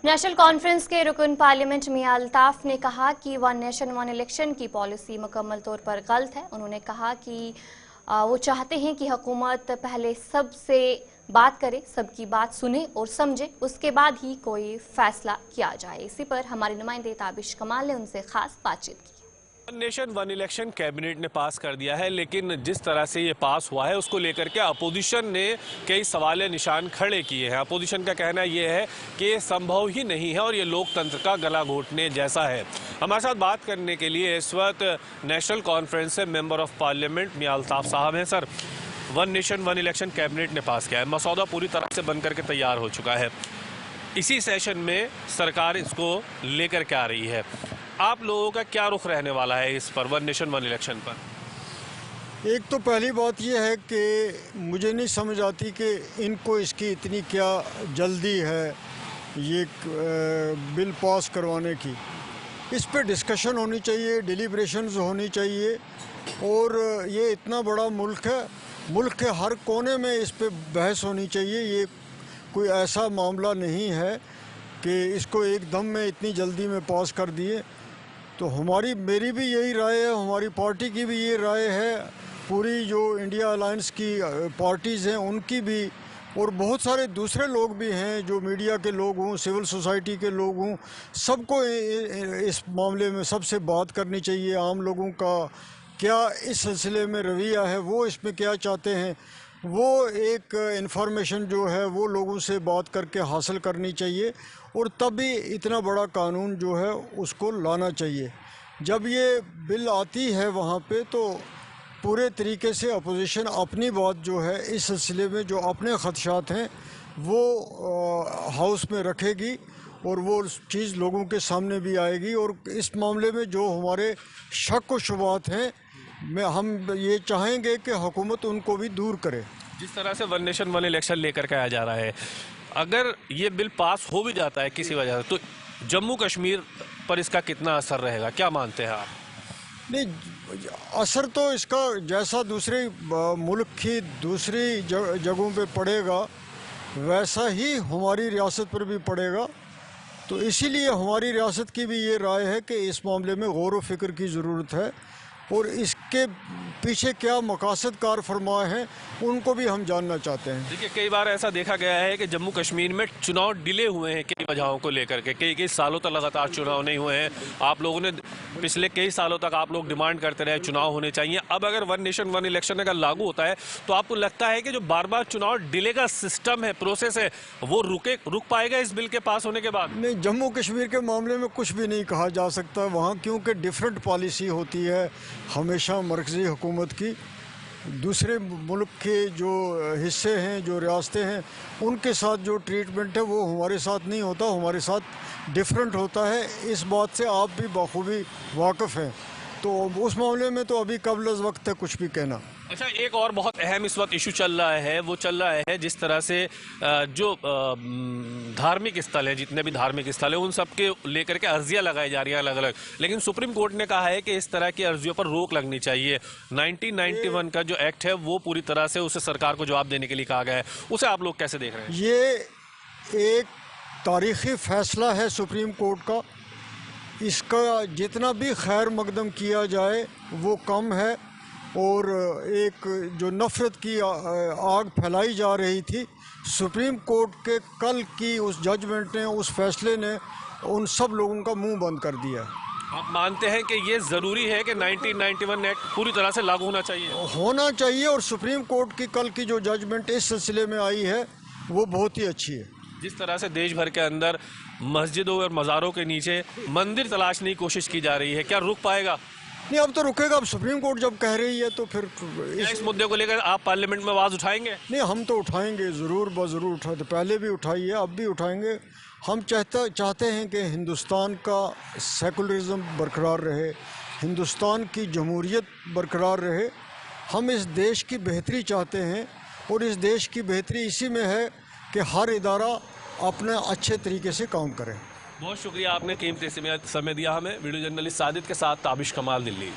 National conference के रुकन parliament मियां अल्ताफ ने कहा कि वन नेशन वन इलेक्शन की पॉलिसी मुकम्मल तौर पर गलत है। उन्होंने कहा कि वो चाहते हैं कि हुकूमत पहले सबसे बात करे, सबकी बात सुने और समझे, उसके बाद ही कोई फैसला किया जाए। इसी पर हमारे नुमाइंदे ताबिश कमाल ने उनसे खास बातचीत की। One nation one election cabinet ने पास कर दिया है, लेकिन जिस तरह से ये पास हुआ है उसको लेकर के अपोजिशन ने कई सवाल निशान खड़े किए हैं। अपोजिशन का कहना ये है कि ये संभव ही नहीं है और ये लोकतंत्र का गला घोटने जैसा है। हमारे साथ बात करने के लिए इस वक्त नेशनल कॉन्फ्रेंस से मेंबर ऑफ पार्लियामेंट मियां अल्ताफ साहब हैं। Sir, one nation one election cabinet ने पास किया है, मसौदा पूरी तरह से बन करके तैयार हो चुका है। इसी सेशन में सरकार इसको लेकर के आ रही है। आप लोगों का क्या रुख रहने वाला है इस पर, वन नेशन वन इलेक्शन पर? एक तो पहली बात यह है कि मुझे नहीं समझ आती कि इनको इसकी इतनी क्या जल्दी है ये बिल पास करवाने की। इस पे डिस्कशन होनी चाहिए, डिलिब्रेशंस होनी चाहिए। और ये इतना बड़ा मुल्क के हर कोने में इस पे बहस होनी चाहिए। ये कोई ऐसा मामला नहीं है कि इसको एकदम में इतनी जल्दी में पास कर दिए। तो मेरी भी यही राय है, हमारी पार्टी की भी ये राय है, पूरी जो इंडिया अलायंस की पार्टीज़ हैं उनकी भी, और बहुत सारे दूसरे लोग भी हैं जो मीडिया के लोग हों, सिविल सोसाइटी के लोग हों, सबको इस मामले में सबसे बात करनी चाहिए। आम लोगों का क्या इस सिलसिले में रवैया है, वो इसमें क्या चाहते हैं, वो एक इन्फॉर्मेशन जो है वो लोगों से बात करके हासिल करनी चाहिए और तभी इतना बड़ा कानून जो है उसको लाना चाहिए। जब ये बिल आती है वहाँ पे तो पूरे तरीके से अपोजिशन अपनी बात जो है इस सिलसिले में जो अपने ख़दशात हैं वो हाउस में रखेगी और वो चीज़ लोगों के सामने भी आएगी। और इस मामले में जो हमारे शक व शुबहात हैं हम ये चाहेंगे कि हुकूमत उनको भी दूर करे। जिस तरह से वन नेशन वन इलेक्शन लेकर के आया जा रहा है, अगर ये बिल पास हो भी जाता है किसी वजह से, तो जम्मू कश्मीर पर इसका कितना असर रहेगा, क्या मानते हैं आप? नहीं, असर तो इसका जैसा दूसरे मुल्क की दूसरी जगहों पे पड़ेगा वैसा ही हमारी रियासत पर भी पड़ेगा। तो इसीलिए हमारी रियासत की भी ये राय है कि इस मामले में गौर व फिक्र की ज़रूरत है और इसके पीछे क्या मकासद कार फरमाए हैं उनको भी हम जानना चाहते हैं। देखिए, कई बार ऐसा देखा गया है कि जम्मू कश्मीर में चुनाव डिले हुए हैं कई वजहों को लेकर के, कई सालों तक लगातार चुनाव नहीं हुए हैं। आप लोगों ने पिछले कई सालों तक आप लोग डिमांड करते रहे चुनाव होने चाहिए। अब अगर वन नेशन वन इलेक्शन अगर लागू होता है तो आपको लगता है कि जो बार बार चुनाव डिले का सिस्टम है, प्रोसेस है, वो रुक पाएगा इस बिल के पास होने के बाद? नहीं, जम्मू कश्मीर के मामले में कुछ भी नहीं कहा जा सकता वहाँ, क्योंकि डिफरेंट पॉलिसी होती है हमेशा मरकज़ी हुकूमत की। दूसरे मुल्क के जो हिस्से हैं, जो रियासतें हैं, उनके साथ जो ट्रीटमेंट है वो हमारे साथ नहीं होता, हमारे साथ डिफरेंट होता है। इस बात से आप भी बखूबी वाकिफ़ हैं। तो उस मामले में तो अभी कबल वक्त है कुछ भी कहना। अच्छा, एक और बहुत अहम इस वक्त इशू चल रहा है, वो चल रहा है जिस तरह से जो धार्मिक स्थल है, जितने भी धार्मिक स्थल है, उन सब के लेकर के अर्जियां लगाई जा रही हैं अलग अलग। लेकिन सुप्रीम कोर्ट ने कहा है कि इस तरह की अर्जियों पर रोक लगनी चाहिए। 1991 का जो एक्ट है वो पूरी तरह से उसे सरकार को जवाब देने के लिए कहा गया है। उसे आप लोग कैसे देख रहे हैं? ये एक तारीखी फैसला है सुप्रीम कोर्ट का। इसका जितना भी खैर मकदम किया जाए वो कम है। और एक जो नफ़रत की आग फैलाई जा रही थी, सुप्रीम कोर्ट के कल की उस जजमेंट ने, उस फैसले ने उन सब लोगों का मुंह बंद कर दिया। आप मानते हैं कि ये ज़रूरी है कि 1991 एक्ट पूरी तरह से लागू होना चाहिए? और सुप्रीम कोर्ट की कल की जो जजमेंट इस सिलसिले में आई है वो बहुत ही अच्छी है। जिस तरह से देश भर के अंदर मस्जिदों और मज़ारों के नीचे मंदिर तलाशने की कोशिश की जा रही है, क्या रुक पाएगा? नहीं, अब तो रुकेगा। अब सुप्रीम कोर्ट जब कह रही है तो फिर इस मुद्दे को लेकर आप पार्लियामेंट में आवाज़ उठाएंगे? नहीं, हम तो उठाएंगे, ज़रूर उठाते, पहले भी उठाई है, अब भी उठाएंगे। हम चाहते हैं कि हिंदुस्तान का सेकुलरिज्म बरकरार रहे, हिंदुस्तान की जमहूरियत बरकरार रहे। हम इस देश की बेहतरी चाहते हैं और इस देश की बेहतरी इसी में है कि हर इदारा अपने अच्छे तरीके से काम करे। बहुत शुक्रिया, आपने कीमती समय दिया हमें। वीडियो जर्नलिस्ट साजिद के साथ ताबिश कमाल, दिल्ली।